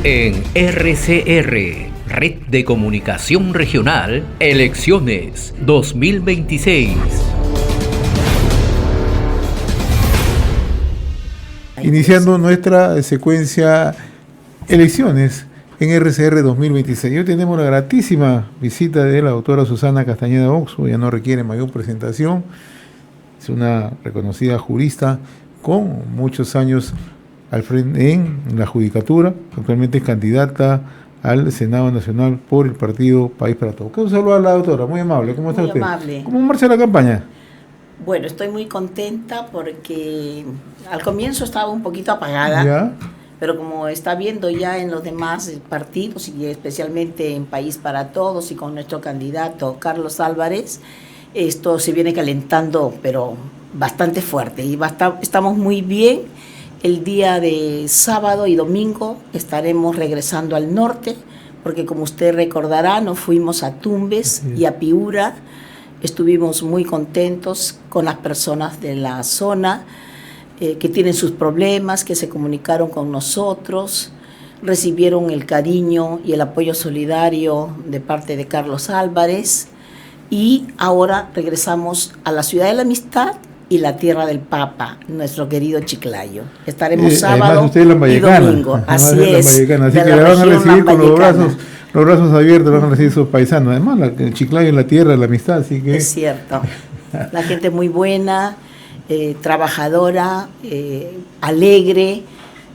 En RCR, Red de Comunicación Regional, Elecciones 2026. Iniciando nuestra secuencia Elecciones en RCR 2026. Hoy tenemos la gratísima visita de la doctora Susana Castañeda Oxo, ya no requiere mayor presentación. Es una reconocida jurista con muchos años al frente en la judicatura. Actualmente es candidata al Senado Nacional por el partido País para Todos. Un saludo a la doctora, muy amable. ¿Cómo está usted? Muy amable. ¿Cómo marcha la campaña? Bueno, estoy muy contenta porque al comienzo estaba un poquito apagada, ¿Ya? Pero como está viendo ya en los demás partidos y especialmente en País para Todos y con nuestro candidato Carlos Álvarez, esto se viene calentando, pero bastante fuerte y estamos muy bien. El día de sábado y domingo estaremos regresando al norte, porque como usted recordará, nos fuimos a Tumbes y a Piura. Estuvimos muy contentos con las personas de la zona que tienen sus problemas, que se comunicaron con nosotros, recibieron el cariño y el apoyo solidario de parte de Carlos Álvarez, y ahora regresamos a la ciudad de la amistad y la tierra del Papa, nuestro querido Chiclayo. Estaremos sábado y domingo. Así es. Así que le van a recibir con los brazos abiertos, van a recibir sus paisanos. Además, el Chiclayo es la tierra de la amistad, así que... Es cierto. La gente muy buena, trabajadora, alegre,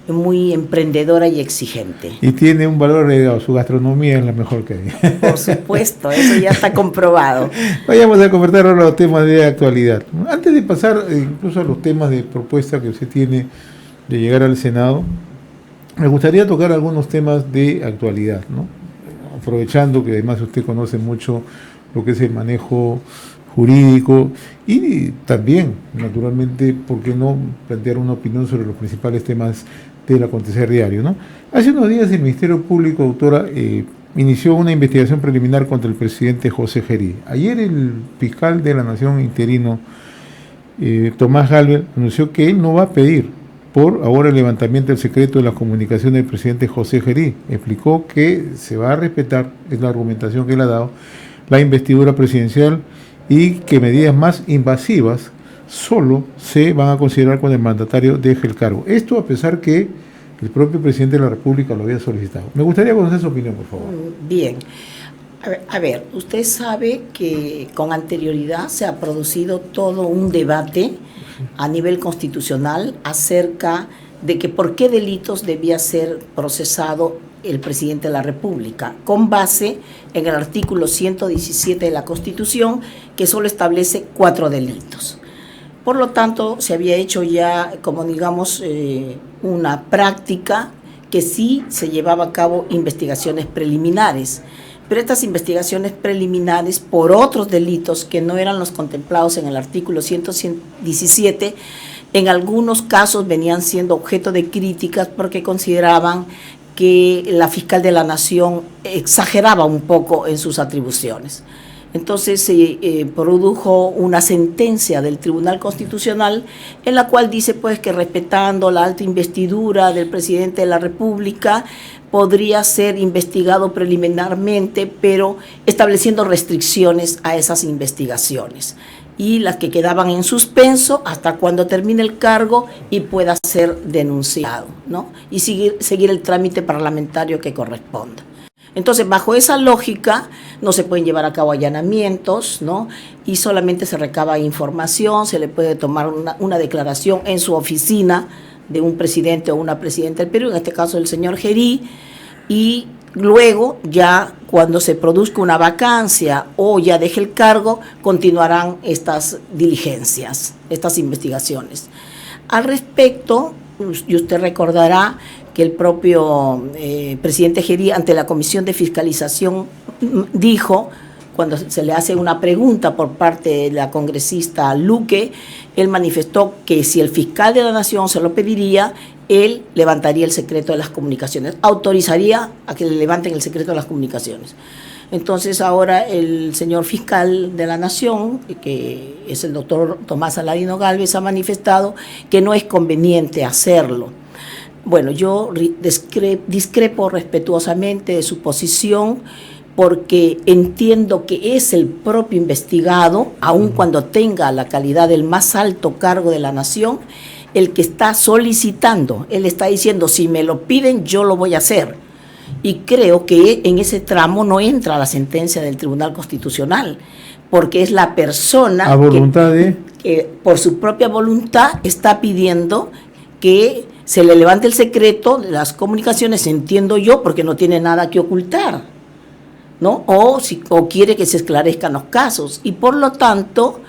muy emprendedora y exigente. Y tiene un valor agregado, su gastronomía es la mejor que hay. Por supuesto, eso ya está comprobado. Vayamos a convertir ahora los temas de actualidad. Antes de pasar incluso a los temas de propuesta que usted tiene de llegar al Senado, me gustaría tocar algunos temas de actualidad, ¿no? Aprovechando que además usted conoce mucho lo que es el manejo jurídico y también, naturalmente, ¿por qué no plantear una opinión sobre los principales temas del acontecer diario, ¿no? Hace unos días el Ministerio Público, doctora, inició una investigación preliminar contra el presidente José Gerí. Ayer el fiscal de la Nación interino, Tomás Galvez, anunció que él no va a pedir por ahora el levantamiento del secreto de la comunicación del presidente José Gerí. Explicó que se va a respetar, es la argumentación que él ha dado, la investidura presidencial y que medidas más invasivas solo se van a considerar cuando el mandatario deje el cargo. Esto a pesar que el propio presidente de la República lo había solicitado. Me gustaría conocer su opinión, por favor. Bien. A ver, usted sabe que con anterioridad se ha producido todo un debate a nivel constitucional acerca de que por qué delitos debía ser procesado el presidente de la República, con base en el artículo 117 de la Constitución, que solo establece 4 delitos. Por lo tanto, se había hecho ya, como digamos, una práctica que sí se llevaba a cabo investigaciones preliminares, pero estas investigaciones preliminares por otros delitos que no eran los contemplados en el artículo 117, en algunos casos venían siendo objeto de críticas porque consideraban que la fiscal de la Nación exageraba un poco en sus atribuciones. Entonces se produjo una sentencia del Tribunal Constitucional en la cual dice pues que respetando la alta investidura del presidente de la República podría ser investigado preliminarmente, pero estableciendo restricciones a esas investigaciones y las que quedaban en suspenso hasta cuando termine el cargo y pueda ser denunciado, ¿no? Y seguir el trámite parlamentario que corresponda. Entonces, bajo esa lógica, no se pueden llevar a cabo allanamientos, ¿no? Y solamente se recaba información, se le puede tomar una declaración en su oficina de un presidente o una presidenta del Perú, en este caso el señor Gerí, y luego ya cuando se produzca una vacancia o ya deje el cargo, continuarán estas diligencias, estas investigaciones. Al respecto, y usted recordará que el propio presidente Gerí ante la Comisión de Fiscalización dijo, cuando se le hace una pregunta por parte de la congresista Luque, él manifestó que si el fiscal de la Nación se lo pediría, él levantaría el secreto de las comunicaciones, autorizaría a que le levanten el secreto de las comunicaciones. Entonces ahora el señor fiscal de la Nación, que es el doctor Tomás Aladino Galvez, ha manifestado que no es conveniente hacerlo. Bueno, yo discrepo respetuosamente de su posición porque entiendo que es el propio investigado, aun cuando tenga la calidad del más alto cargo de la nación, el que está solicitando. Él está diciendo, si me lo piden, yo lo voy a hacer. Y creo que en ese tramo no entra la sentencia del Tribunal Constitucional, porque es la persona a voluntad que por su propia voluntad está pidiendo que se le levante el secreto de las comunicaciones, entiendo yo, porque no tiene nada que ocultar, ¿no? O quiere que se esclarezcan los casos. Y por lo tanto,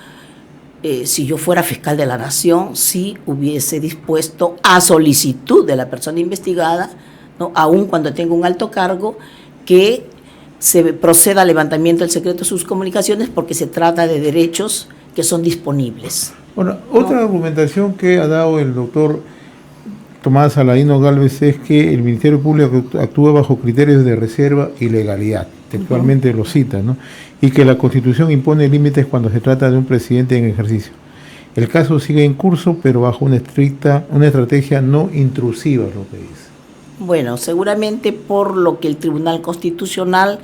si yo fuera fiscal de la Nación, sí hubiese dispuesto a solicitud de la persona investigada, ¿no? Aun cuando tenga un alto cargo, que se proceda al levantamiento del secreto de sus comunicaciones, porque se trata de derechos que son disponibles. Bueno, otra argumentación que ha dado el doctor Tomás Aladino Gálvez es que el Ministerio Público actúa bajo criterios de reserva y legalidad, textualmente lo cita, ¿no? Y que la Constitución impone límites cuando se trata de un presidente en ejercicio. El caso sigue en curso, pero bajo una estrategia no intrusiva, es lo que dice. Bueno, seguramente por lo que el Tribunal Constitucional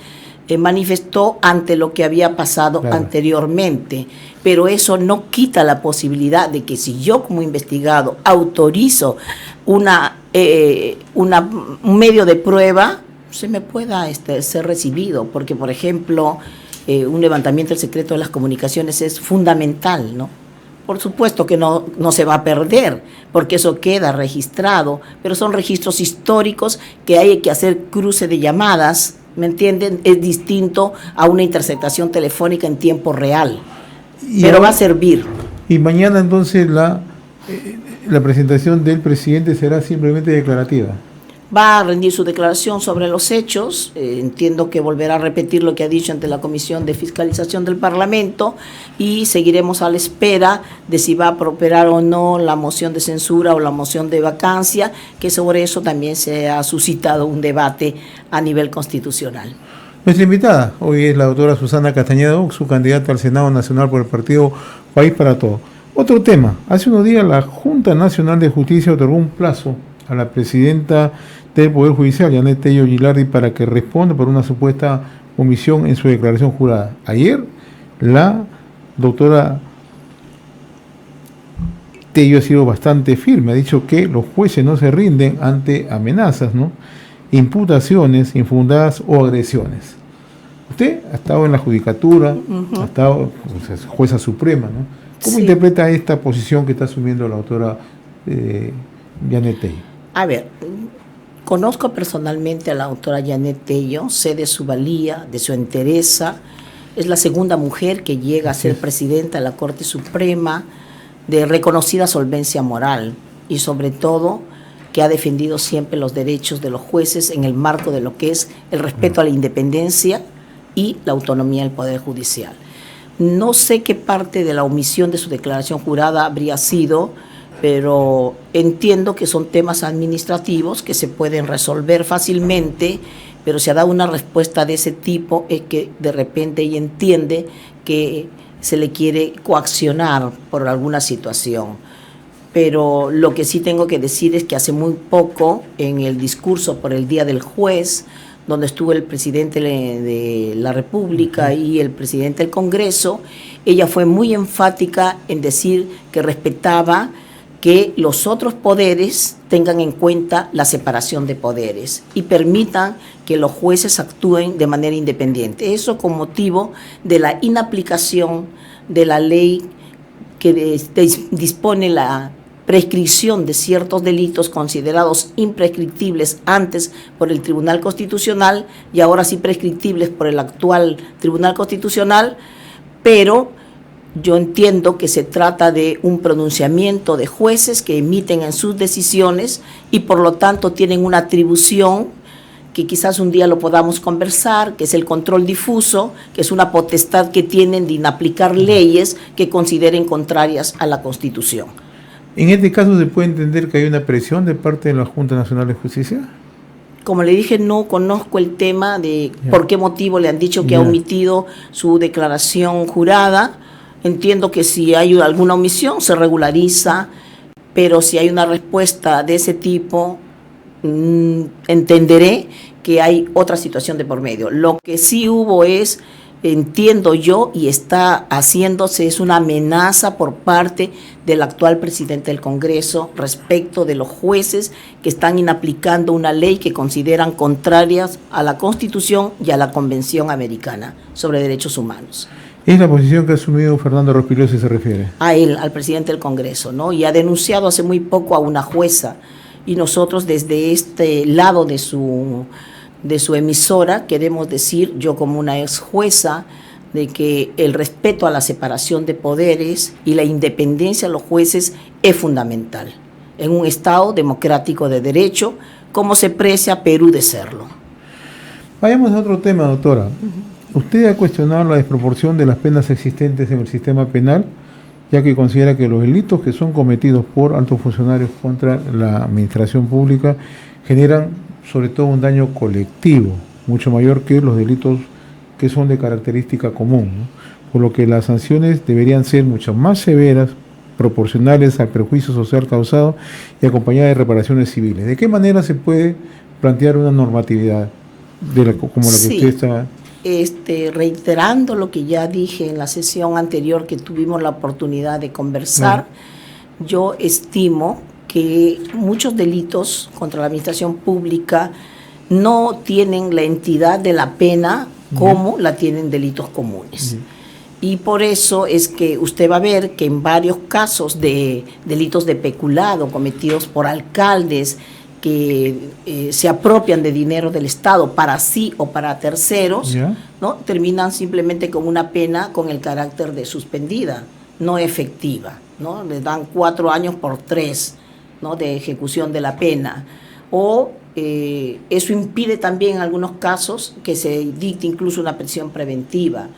manifestó ante lo que había pasado anteriormente, pero eso no quita la posibilidad de que si yo como investigado autorizo un medio de prueba, se me pueda ser recibido, porque por ejemplo un levantamiento del secreto de las comunicaciones es fundamental, ¿no? Por supuesto que no se va a perder, porque eso queda registrado, pero son registros históricos que hay que hacer cruce de llamadas, ¿me entienden? Es distinto a una interceptación telefónica en tiempo real, pero va a servir. Y mañana entonces la presentación del presidente será simplemente declarativa. Va a rendir su declaración sobre los hechos, entiendo que volverá a repetir lo que ha dicho ante la Comisión de Fiscalización del Parlamento, y seguiremos a la espera de si va a prosperar o no la moción de censura o la moción de vacancia, que sobre eso también se ha suscitado un debate a nivel constitucional. Nuestra invitada hoy es la doctora Susana Castañeda, su candidata al Senado Nacional por el partido País para Todos. Otro tema, hace unos días la Junta Nacional de Justicia otorgó un plazo a la presidenta del Poder Judicial, Janet Tello Gilardi, para que responda por una supuesta omisión en su declaración jurada. Ayer la doctora Tello ha sido bastante firme, ha dicho que los jueces no se rinden ante amenazas, ¿no?, imputaciones infundadas o agresiones. Usted ha estado en la judicatura, ha estado jueza suprema, ¿no? ¿Cómo interpreta esta posición que está asumiendo la doctora Janet Tello? A ver, conozco personalmente a la doctora Janet Tello, sé de su valía, de su entereza. Es la segunda mujer que llega a ser presidenta de la Corte Suprema, de reconocida solvencia moral y sobre todo que ha defendido siempre los derechos de los jueces en el marco de lo que es el respeto a la independencia y la autonomía del Poder Judicial. No sé qué parte de la omisión de su declaración jurada habría sido, pero entiendo que son temas administrativos que se pueden resolver fácilmente, pero si ha dado una respuesta de ese tipo es que de repente ella entiende que se le quiere coaccionar por alguna situación. Pero lo que sí tengo que decir es que hace muy poco, en el discurso por el Día del Juez, donde estuvo el presidente de la República y el presidente del Congreso, ella fue muy enfática en decir que respetaba que los otros poderes tengan en cuenta la separación de poderes y permitan que los jueces actúen de manera independiente. Eso con motivo de la inaplicación de la ley que dispone la prescripción de ciertos delitos considerados imprescriptibles antes por el Tribunal Constitucional y ahora sí prescriptibles por el actual Tribunal Constitucional, pero yo entiendo que se trata de un pronunciamiento de jueces que emiten en sus decisiones y por lo tanto tienen una atribución que quizás un día lo podamos conversar, que es el control difuso, que es una potestad que tienen de inaplicar leyes que consideren contrarias a la Constitución. ¿En este caso se puede entender que hay una presión de parte de la Junta Nacional de Justicia? Como le dije, no conozco el tema de por qué motivo le han dicho que ha omitido su declaración jurada. Entiendo que si hay alguna omisión se regulariza, pero si hay una respuesta de ese tipo, entenderé que hay otra situación de por medio. Lo que sí hubo es, entiendo yo, y está haciéndose, es una amenaza por parte del actual presidente del Congreso respecto de los jueces que están inaplicando una ley que consideran contrarias a la Constitución y a la Convención Americana sobre Derechos Humanos. Es la posición que ha asumido Fernando Rospigliosi, se refiere. A él, al presidente del Congreso, ¿no? Y ha denunciado hace muy poco a una jueza, y nosotros desde este lado de su emisora queremos decir, yo como una ex jueza, de que el respeto a la separación de poderes y la independencia de los jueces es fundamental en un Estado democrático de derecho, como se precia Perú de serlo. Vayamos a otro tema, doctora. ¿Usted ha cuestionado la desproporción de las penas existentes en el sistema penal, ya que considera que los delitos que son cometidos por altos funcionarios contra la administración pública generan sobre todo un daño colectivo, mucho mayor que los delitos que son de característica común, ¿no? Por lo que las sanciones deberían ser mucho más severas, proporcionales al perjuicio social causado y acompañadas de reparaciones civiles. ¿De qué manera se puede plantear una normatividad como la que usted está? Reiterando lo que ya dije en la sesión anterior que tuvimos la oportunidad de conversar, yo estimo que muchos delitos contra la administración pública no tienen la entidad de la pena como la tienen delitos comunes. Y por eso es que usted va a ver que en varios casos de delitos de peculado cometidos por alcaldes que se apropian de dinero del Estado para sí o para terceros, ¿no? Terminan simplemente con una pena con el carácter de suspendida, no efectiva, ¿no? Les dan 4 años por 3, ¿no? De ejecución de la pena. O eso impide también en algunos casos que se dicte incluso una prisión preventiva.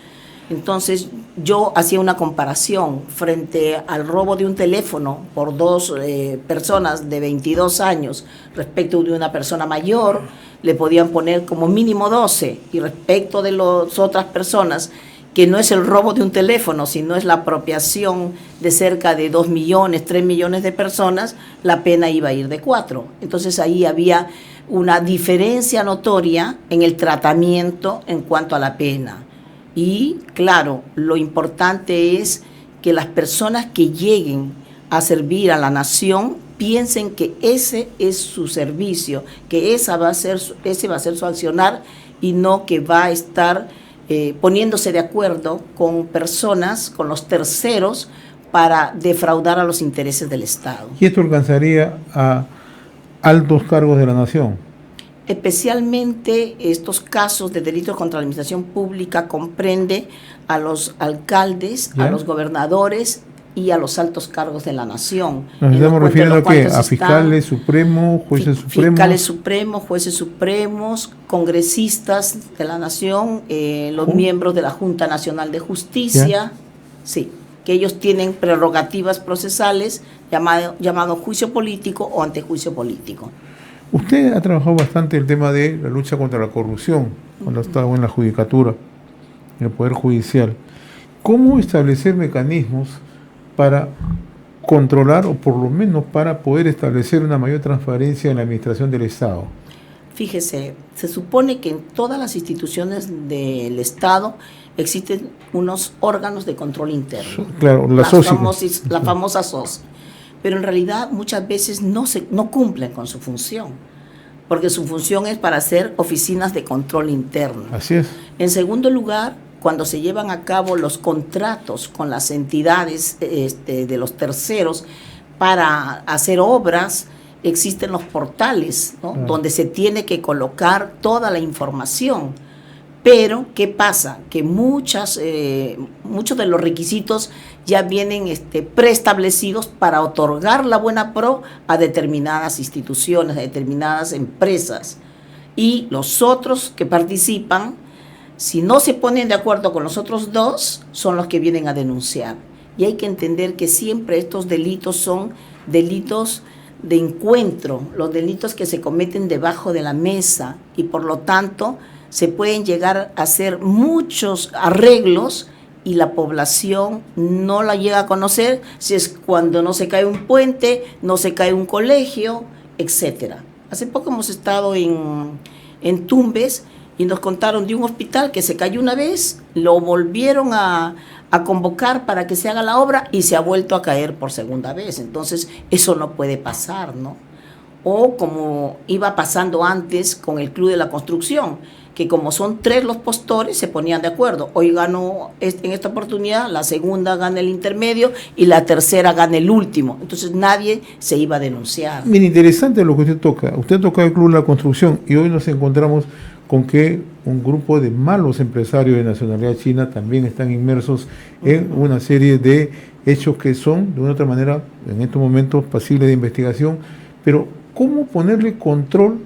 Entonces yo hacía una comparación frente al robo de un teléfono por 2 personas de 22 años respecto de una persona mayor, le podían poner como mínimo 12, y respecto de las otras personas, que no es el robo de un teléfono, sino es la apropiación de cerca de 2 millones, 3 millones de personas, la pena iba a ir de 4. Entonces ahí había una diferencia notoria en el tratamiento en cuanto a la pena. Y claro, lo importante es que las personas que lleguen a servir a la nación piensen que ese es su servicio, que ese va a ser su accionar, y no que va a estar poniéndose de acuerdo con personas, con los terceros, para defraudar a los intereses del Estado. ¿Y esto alcanzaría a altos cargos de la nación? Especialmente estos casos de delitos contra la administración pública comprende a los alcaldes, a los gobernadores y a los altos cargos de la nación. ¿Nos estamos refiriendo a qué? ¿A fiscales supremos, jueces supremos? Fiscales supremos, jueces supremos, congresistas de la nación, los miembros de la Junta Nacional de Justicia, sí, que ellos tienen prerrogativas procesales llamado juicio político o antejuicio político. Usted ha trabajado bastante el tema de la lucha contra la corrupción cuando estaba en la judicatura, en el Poder Judicial. ¿Cómo establecer mecanismos para controlar, o por lo menos para poder establecer una mayor transparencia en la administración del Estado? Fíjese, se supone que en todas las instituciones del Estado existen unos órganos de control interno. Claro, la famosa SOS. Pero en realidad muchas veces no cumplen con su función, porque su función es para hacer oficinas de control interno. Así es. En segundo lugar, cuando se llevan a cabo los contratos con las entidades de los terceros para hacer obras, existen los portales, ¿no? Donde se tiene que colocar toda la información. Pero, ¿qué pasa? Que muchos de los requisitos ya vienen preestablecidos para otorgar la buena pro a determinadas instituciones, a determinadas empresas. Y los otros que participan, si no se ponen de acuerdo con los otros dos, son los que vienen a denunciar. Y hay que entender que siempre estos delitos son delitos de encuentro, los delitos que se cometen debajo de la mesa, y por lo tanto se pueden llegar a hacer muchos arreglos y la población no la llega a conocer, si es cuando no se cae un puente, no se cae un colegio, etcétera. Hace poco hemos estado en Tumbes y nos contaron de un hospital que se cayó una vez, lo volvieron a convocar para que se haga la obra y se ha vuelto a caer por segunda vez. Entonces, eso no puede pasar, ¿no? O como iba pasando antes con el Club de la Construcción, que como son 3 los postores, se ponían de acuerdo. Hoy ganó en esta oportunidad, la segunda gana el intermedio y la tercera gana el último. Entonces nadie se iba a denunciar. Mira, interesante lo que usted toca. Usted toca el Club de la Construcción y hoy nos encontramos con que un grupo de malos empresarios de nacionalidad china también están inmersos en una serie de hechos que son, de una u otra manera, en estos momentos pasibles de investigación. Pero, ¿cómo ponerle control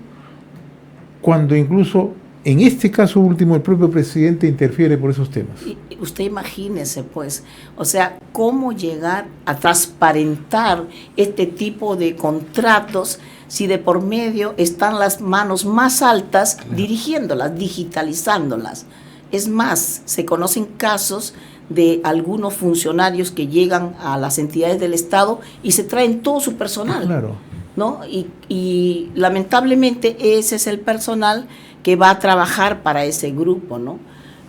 cuando incluso, en este caso último, el propio presidente interfiere por esos temas? Y usted imagínese, pues, o sea, cómo llegar a transparentar este tipo de contratos si de por medio están las manos más altas dirigiéndolas, digitalizándolas. Es más, se conocen casos de algunos funcionarios que llegan a las entidades del Estado y se traen todo su personal. Claro. ¿No? Y lamentablemente ese es el personal que va a trabajar para ese grupo, ¿no?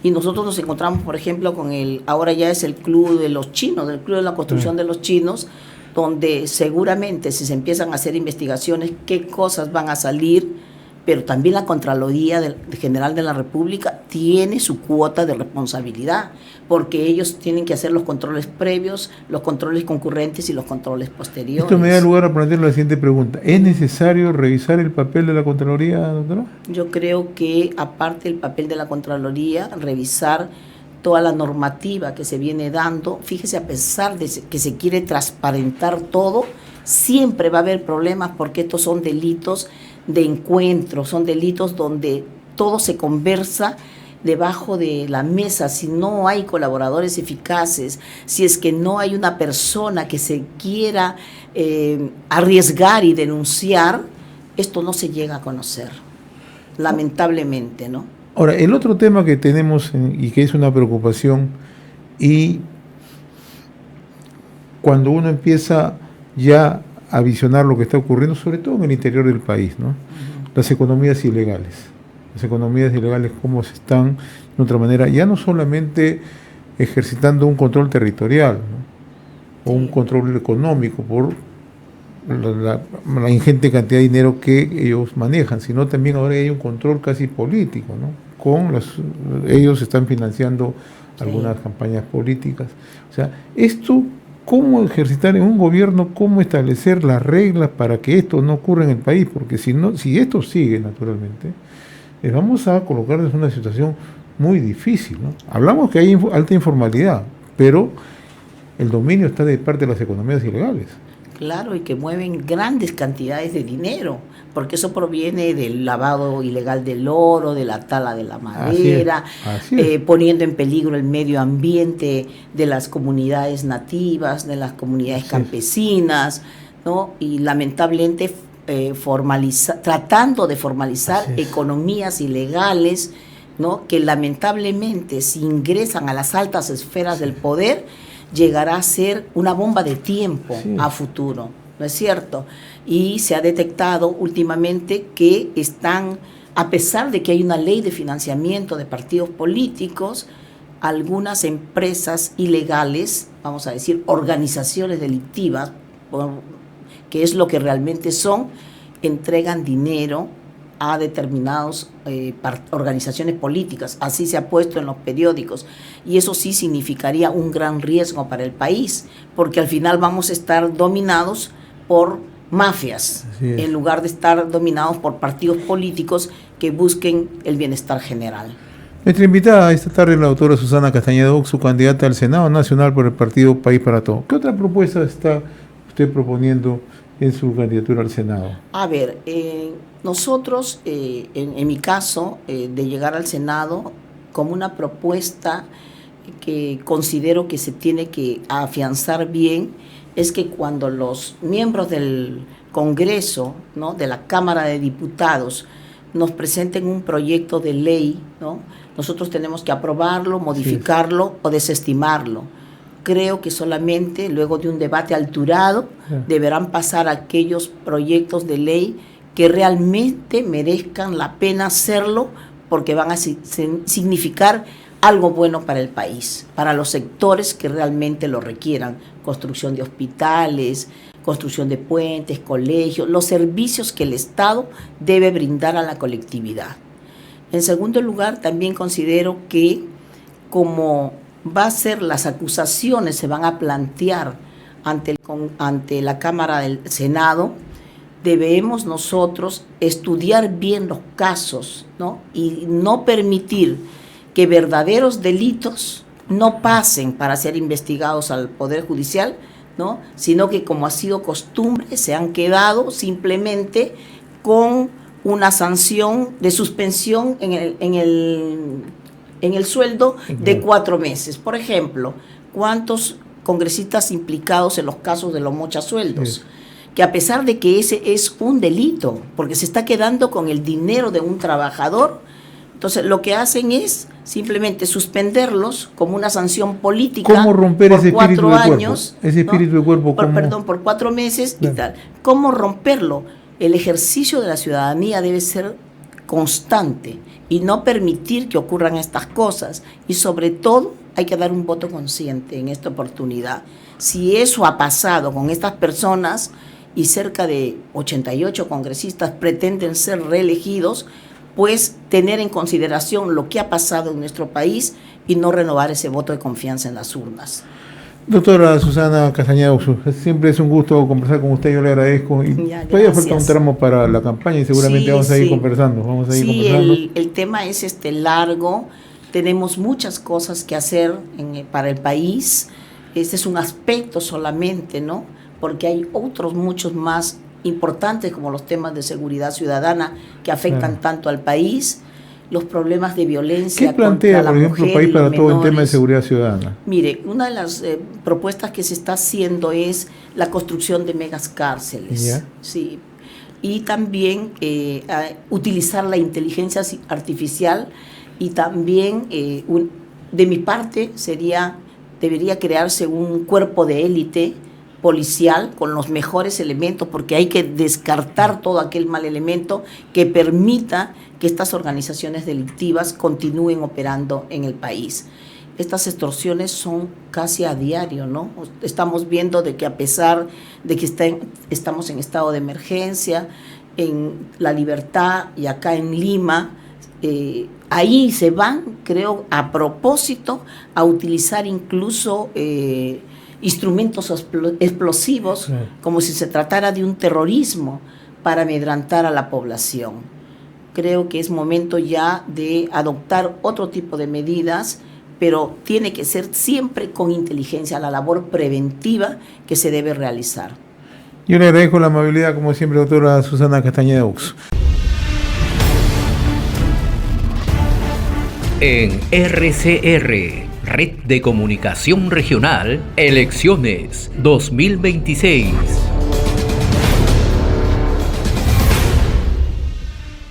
Y nosotros nos encontramos, por ejemplo, con ahora ya es el Club de los Chinos, del Club de la Construcción de los Chinos, donde seguramente si se empiezan a hacer investigaciones, qué cosas van a salir, pero también la Contraloría General de la República tiene su cuota de responsabilidad, porque ellos tienen que hacer los controles previos, los controles concurrentes y los controles posteriores. Esto me da lugar a plantear la siguiente pregunta. ¿Es necesario revisar el papel de la Contraloría, doctora? Yo creo que, aparte del papel de la Contraloría, revisar toda la normativa que se viene dando. Fíjese, a pesar de que se quiere transparentar todo, siempre va a haber problemas porque estos son delitos de encuentro, son delitos donde todo se conversa debajo de la mesa. Si no hay colaboradores eficaces, si es que no hay una persona que se quiera arriesgar y denunciar, esto no se llega a conocer, lamentablemente, ¿no? Ahora, el otro tema que tenemos y que es una preocupación, y cuando uno empieza ya a visionar lo que está ocurriendo, sobre todo en el interior del país, ¿no? Las economías ilegales. Las economías ilegales, cómo se están, de otra manera, ya no solamente ejercitando un control territorial, ¿no? O un control económico por la ingente cantidad de dinero que ellos manejan, sino también ahora hay un control casi político, ¿no? Ellos están financiando algunas campañas políticas. O sea, esto, ¿cómo ejercitar en un gobierno, cómo establecer las reglas para que esto no ocurra en el país? Porque si esto sigue, naturalmente, vamos a colocarnos en una situación muy difícil, ¿no? Hablamos que hay alta informalidad, pero el dominio está de parte de las economías ilegales. Claro, y que mueven grandes cantidades de dinero, porque eso proviene del lavado ilegal del oro, de la tala de la madera, así es. Poniendo en peligro el medio ambiente de las comunidades nativas, de las comunidades campesinas, ¿no? Y lamentablemente tratando de formalizar economías ilegales, ¿no? Que lamentablemente, si ingresan a las altas esferas del poder, llegará a ser una bomba de tiempo a futuro, ¿no es cierto? Y se ha detectado últimamente que están, a pesar de que hay una ley de financiamiento de partidos políticos, algunas empresas ilegales, vamos a decir, organizaciones delictivas, que es lo que realmente son, entregan dinero a determinadas organizaciones políticas. Así se ha puesto en los periódicos, y eso sí significaría un gran riesgo para el país, porque al final vamos a estar dominados por mafias, en lugar de estar dominados por partidos políticos que busquen el bienestar general. Nuestra invitada esta tarde es la doctora Susana Castañeda Oxo, candidata al Senado Nacional por el partido País para Todos. ¿Qué otra propuesta está usted proponiendo en su candidatura al Senado? A ver, nosotros, en mi caso, de llegar al Senado, como una propuesta que considero que se tiene que afianzar bien, es que cuando los miembros del Congreso, ¿no?, de la Cámara de Diputados, nos presenten un proyecto de ley, ¿no?, nosotros tenemos que aprobarlo, modificarlo o desestimarlo. Creo que solamente luego de un debate alturado deberán pasar aquellos proyectos de ley que realmente merezcan la pena hacerlo, porque van a significar algo bueno para el país, para los sectores que realmente lo requieran: construcción de hospitales, construcción de puentes, colegios, los servicios que el Estado debe brindar a la colectividad. En segundo lugar, también considero que, como va a ser, las acusaciones se van a plantear ante la Cámara del Senado, debemos nosotros estudiar bien los casos, ¿no? Y no permitir que verdaderos delitos no pasen para ser investigados al Poder Judicial, ¿no? Sino que, como ha sido costumbre, se han quedado simplemente con una sanción de suspensión en el sueldo de 4 meses. Por ejemplo, ¿cuántos congresistas implicados en los casos de los mochasueldos? Sí. Que a pesar de que ese es un delito, porque se está quedando con el dinero de un trabajador, entonces lo que hacen es simplemente suspenderlos como una sanción política. ¿Cómo romper ese espíritu de cuerpo? Ese espíritu de cuerpo, por 4 meses y tal. ¿Cómo romperlo? El ejercicio de la ciudadanía debe ser constante y no permitir que ocurran estas cosas. Y sobre todo hay que dar un voto consciente en esta oportunidad. Si eso ha pasado con estas personas y cerca de 88 congresistas pretenden ser reelegidos, pues tener en consideración lo que ha pasado en nuestro país y no renovar ese voto de confianza en las urnas. Doctora Susana Castañeda Oxus, siempre es un gusto conversar con usted, yo le agradezco. Y todavía falta un tramo para la campaña y seguramente vamos a ir conversando. El tema es largo, tenemos muchas cosas que hacer para el país. Este es un aspecto solamente, ¿no? Porque hay otros muchos más importantes, como los temas de seguridad ciudadana que afectan tanto al país, los problemas de violencia. ¿Qué plantea, por ejemplo, el país para todo el tema de seguridad ciudadana? Mire, una de las propuestas que se está haciendo es la construcción de megas cárceles. Sí. Y también utilizar la inteligencia artificial, y también de mi parte debería crearse un cuerpo de élite policial con los mejores elementos, porque hay que descartar todo aquel mal elemento que permita que estas organizaciones delictivas continúen operando en el país. Estas extorsiones son casi a diario, ¿no? Estamos viendo de que, a pesar de que estamos en estado de emergencia, en La Libertad y acá en Lima, ahí se van, creo, a propósito, a utilizar incluso instrumentos explosivos, como si se tratara de un terrorismo, para amedrentar a la población. Creo que es momento ya de adoptar otro tipo de medidas, pero tiene que ser siempre con inteligencia, la labor preventiva que se debe realizar. Yo le agradezco la amabilidad, como siempre, doctora Susana Castañeda Oxus. En RCR, Red de Comunicación Regional, Elecciones 2026.